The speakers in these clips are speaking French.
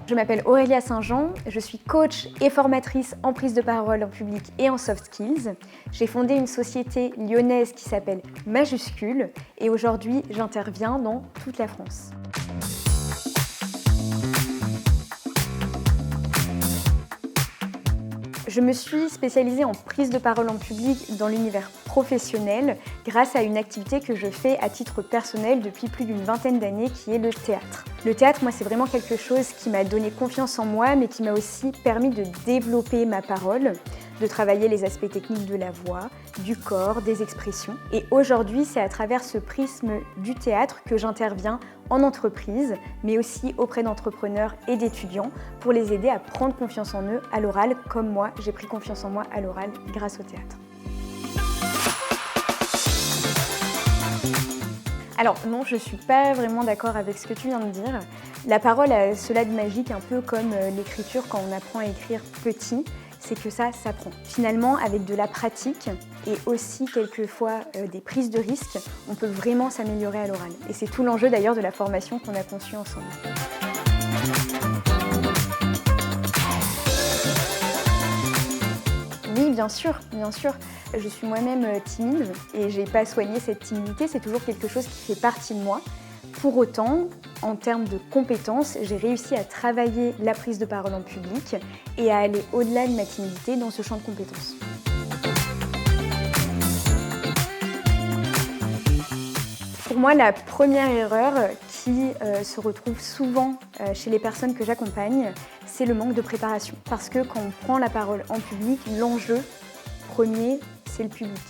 Je m'appelle Aurélia Saint-Jean, je suis coach et formatrice en prise de parole en public et en soft skills. J'ai fondé une société lyonnaise qui s'appelle Majuscule et aujourd'hui j'interviens dans toute la France. Je me suis spécialisée en prise de parole en public dans l'univers professionnel grâce à une activité que je fais à titre personnel depuis plus d'une vingtaine d'années qui est le théâtre. Le théâtre, moi, c'est vraiment quelque chose qui m'a donné confiance en moi mais qui m'a aussi permis de développer ma parole, de travailler les aspects techniques de la voix, du corps, des expressions. Et aujourd'hui, c'est à travers ce prisme du théâtre que j'interviens en entreprise, mais aussi auprès d'entrepreneurs et d'étudiants pour les aider à prendre confiance en eux à l'oral, comme moi, j'ai pris confiance en moi à l'oral grâce au théâtre. Alors non, je ne suis pas vraiment d'accord avec ce que tu viens de dire. La parole a cela de magique, un peu comme l'écriture quand on apprend à écrire petit. C'est que ça s'apprend. Finalement, avec de la pratique et aussi quelquefois des prises de risques, on peut vraiment s'améliorer à l'oral. Et c'est tout l'enjeu d'ailleurs de la formation qu'on a conçue ensemble. Oui, bien sûr. Je suis moi-même timide et je n'ai pas soigné cette timidité, c'est toujours quelque chose qui fait partie de moi. Pour autant, en termes de compétences, j'ai réussi à travailler la prise de parole en public et à aller au-delà de ma timidité dans ce champ de compétences. Pour moi, la première erreur qui se retrouve souvent chez les personnes que j'accompagne, c'est le manque de préparation. Parce que quand on prend la parole en public, l'enjeu premier, c'est le public,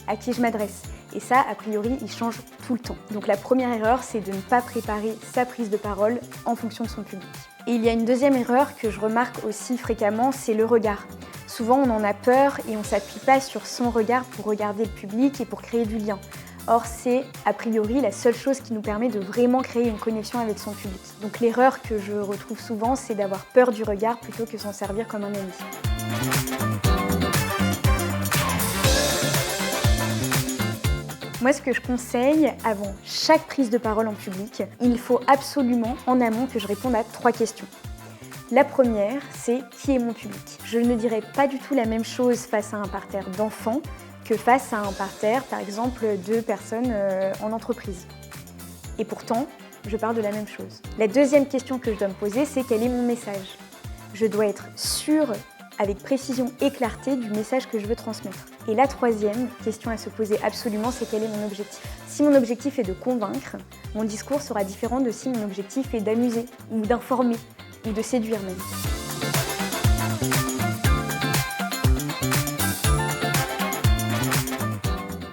à qui je m'adresse. Et ça, a priori, il change tout le temps. Donc la première erreur, c'est de ne pas préparer sa prise de parole en fonction de son public. Et il y a une deuxième erreur que je remarque aussi fréquemment, c'est le regard. Souvent, on en a peur et on ne s'appuie pas sur son regard pour regarder le public et pour créer du lien. Or, c'est a priori la seule chose qui nous permet de vraiment créer une connexion avec son public. Donc l'erreur que je retrouve souvent, c'est d'avoir peur du regard plutôt que s'en servir comme un ami. Moi, ce que je conseille avant chaque prise de parole en public, il faut absolument, en amont, que je réponde à 3 questions. La première, c'est qui est mon public ? Je ne dirai pas du tout la même chose face à un parterre d'enfants que face à un parterre, par exemple, de personnes en entreprise. Et pourtant, je parle de la même chose. La deuxième question que je dois me poser, c'est quel est mon message ? Je dois être sûre, avec précision et clarté, du message que je veux transmettre. Et la troisième question à se poser absolument, c'est quel est mon objectif. Si mon objectif est de convaincre, mon discours sera différent de si mon objectif est d'amuser, ou d'informer, ou de séduire même.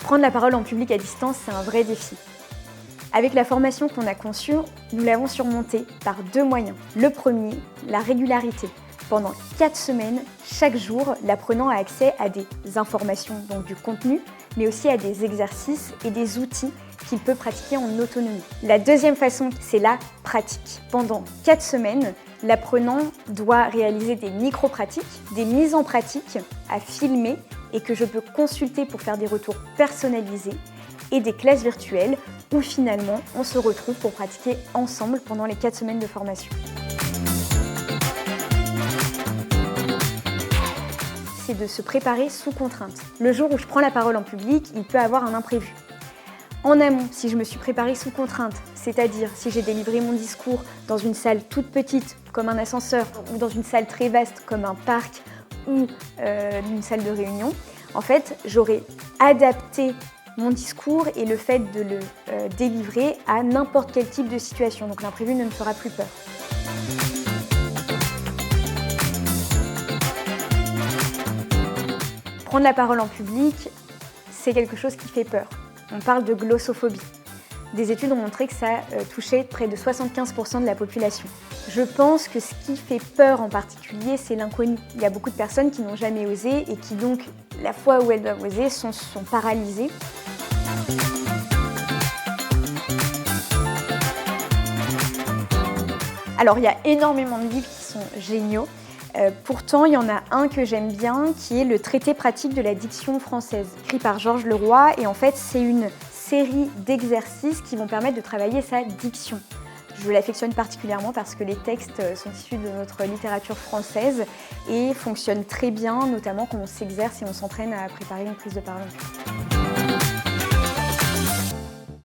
Prendre la parole en public à distance, c'est un vrai défi. Avec la formation qu'on a conçue, nous l'avons surmontée par 2 moyens. Le premier, la régularité. Pendant 4 semaines, chaque jour, l'apprenant a accès à des informations, donc du contenu, mais aussi à des exercices et des outils qu'il peut pratiquer en autonomie. La deuxième façon, c'est la pratique. Pendant 4 semaines, l'apprenant doit réaliser des micro-pratiques, des mises en pratique à filmer et que je peux consulter pour faire des retours personnalisés et des classes virtuelles où finalement on se retrouve pour pratiquer ensemble pendant les 4 semaines de formation. C'est de se préparer sous contrainte. Le jour où je prends la parole en public, il peut avoir un imprévu. En amont, si je me suis préparée sous contrainte, c'est-à-dire si j'ai délivré mon discours dans une salle toute petite, comme un ascenseur, ou dans une salle très vaste, comme un parc, ou une salle de réunion, en fait, j'aurais adapté mon discours et le fait de le délivrer à n'importe quel type de situation. Donc l'imprévu ne me fera plus peur. Prendre la parole en public, c'est quelque chose qui fait peur. On parle de glossophobie. Des études ont montré que ça touchait près de 75% de la population. Je pense que ce qui fait peur en particulier, c'est l'inconnu. Il y a beaucoup de personnes qui n'ont jamais osé et qui donc, la fois où elles doivent oser, sont paralysées. Alors, il y a énormément de livres qui sont géniaux. Pourtant, il y en a un que j'aime bien, qui est le Traité pratique de la diction française, écrit par Georges Leroy. Et en fait, c'est une série d'exercices qui vont permettre de travailler sa diction. Je l'affectionne particulièrement parce que les textes sont issus de notre littérature française et fonctionnent très bien, notamment quand on s'exerce et on s'entraîne à préparer une prise de parole.